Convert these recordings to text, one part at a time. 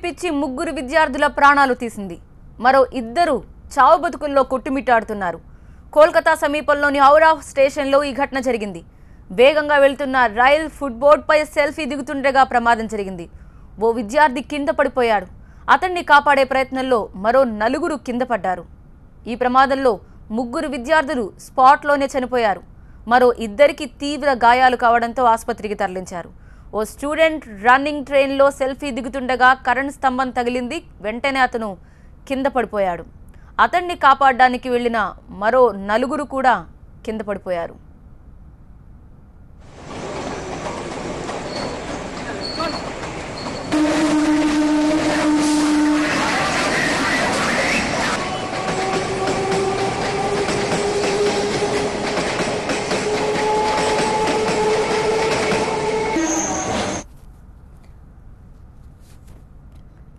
పిచ్చి ముగ్గురు విద్యార్థుల ప్రాణాలు తీసింది. మరో ఇద్దరు చావు బతుకుల్లో కొట్టుమిట్టాడుతున్నారు. కోల్కతా సమీపంలోని హౌరా స్టేషన్లో ఈ ఘటన జరిగింది. వేగంగా వెళ్తున్న రైల్ ఫుట్బోర్డ్పై సెల్ఫీ దిగుతుండగా ప్రమాదం జరిగింది. ఓ విద్యార్థి కింద పడిపోయాడు. అతన్ని కాపాడే ప్రయత్నంలో మరో నలుగురు కింద పడ్డారు. ఈ ప్రమాదంలో ముగ్గురు విద్యార్థులు స్పాట్లోనే చనిపోయారు. మరో ఇద్దరికి తీవ్ర గాయాలు కావడంతో ఆసుపత్రికి తరలించారు. ఓ స్టూడెంట్ రన్నింగ్ ట్రైన్లో సెల్ఫీ దిగుతుండగా కరెంట్ స్తంభం తగిలింది. వెంటనే అతను కింద పడిపోయాడు. అతన్ని కాపాడడానికి వెళ్లిన మరో నలుగురు కూడా కింద పడిపోయారు.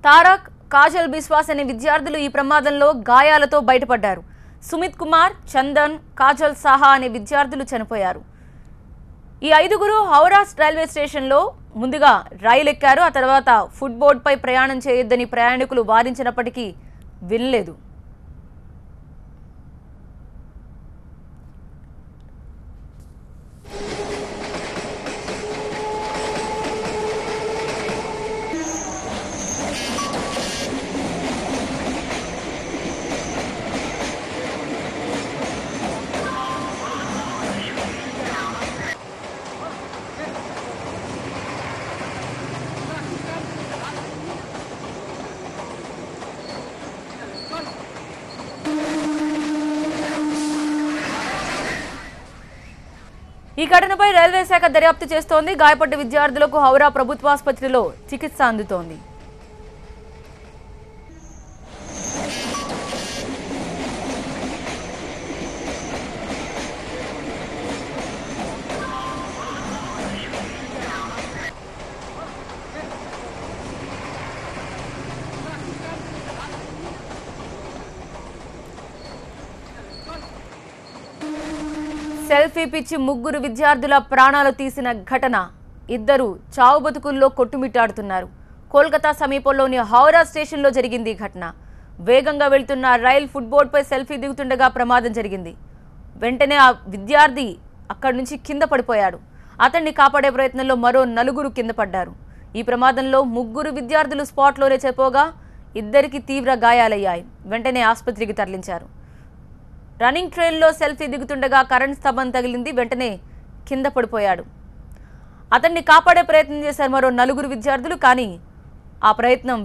తారక్, కాజల్ బిశ్వాస్ అనే విద్యార్థులు ఈ ప్రమాదంలో గాయాలతో బయటపడ్డారు. సుమిత్ కుమార్, చందన్, కాజల్ సాహా అనే విద్యార్థులు చనిపోయారు. ఈ ఐదుగురు హౌరా రైల్వే స్టేషన్లో ముందుగా రైలు ఎక్కారు. ఆ తర్వాత ఫుట్బోర్డ్పై ప్రయాణం చేయొద్దని ప్రయాణికులు వారించినప్పటికీ వినలేదు. ఈ ఘటనపై రైల్వే శాఖ దర్యాప్తు చేస్తోంది. గాయపడ్డ విద్యార్థులకు హౌరా ప్రభుత్వాసుపత్రిలో చికిత్స అందుతోంది. సెల్ఫీ పిచ్చి ముగ్గురు విద్యార్థుల ప్రాణాలు తీసిన ఘటన. ఇద్దరు చావు బతుకుల్లో కొట్టుమిట్టాడుతున్నారు. కోల్కతా సమీపంలోని హౌరా స్టేషన్లో జరిగింది ఈ ఘటన. వేగంగా వెళ్తున్న రైల్ ఫుట్బోర్డ్పై సెల్ఫీ దిగుతుండగా ప్రమాదం జరిగింది. వెంటనే ఆ విద్యార్థి అక్కడి నుంచి కింద పడిపోయాడు. అతన్ని కాపాడే ప్రయత్నంలో మరో నలుగురు కింద పడ్డారు. ఈ ప్రమాదంలో ముగ్గురు విద్యార్థులు స్పాట్లోనే చనిపోగా ఇద్దరికి తీవ్ర గాయాలయ్యాయి. వెంటనే ఆసుపత్రికి తరలించారు. రన్నింగ్ ట్రైన్లో సెల్ఫీ దిగుతుండగా కరెంట్ స్తంభం తగిలింది. వెంటనే కింద పడిపోయాడు. అతన్ని కాపాడే ప్రయత్నం చేశారు మరో నలుగురు విద్యార్థులు. కానీ ఆ ప్రయత్నం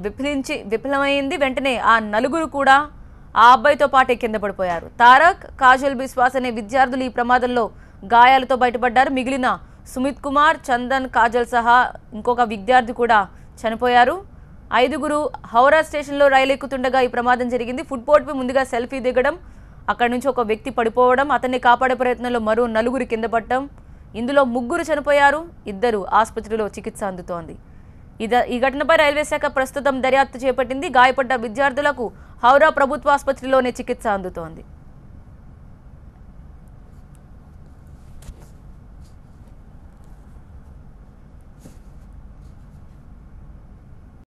విఫలమైంది. వెంటనే ఆ నలుగురు కూడా ఆ అబ్బాయితో పాటే కింద పడిపోయారు. తారక్, కాజల్ బిశ్వాస్ అనే విద్యార్థులు ఈ ప్రమాదంలో గాయాలతో బయటపడ్డారు. మిగిలిన సుమిత్ కుమార్, చందన్, కాజల్ సహా ఇంకొక విద్యార్థి కూడా చనిపోయారు. ఐదుగురు హౌరా స్టేషన్లో రైలు ఎక్కుతుండగా ఈ ప్రమాదం జరిగింది. ఫుట్బోర్డ్పై ముందుగా సెల్ఫీ దిగడం, అక్కడి నుంచి ఒక వ్యక్తి పడిపోవడం, అతన్ని కాపాడే ప్రయత్నంలో మరో నలుగురు కింద పడటం. ఇందులో ముగ్గురు చనిపోయారు. ఇద్దరు ఆసుపత్రిలో చికిత్స అందుతోంది. ఈ ఘటనపై రైల్వే శాఖ ప్రస్తుతం దర్యాప్తు చేపట్టింది. గాయపడ్డ విద్యార్థులకు హౌరా ప్రభుత్వ ఆసుపత్రిలోనే చికిత్స అందుతోంది.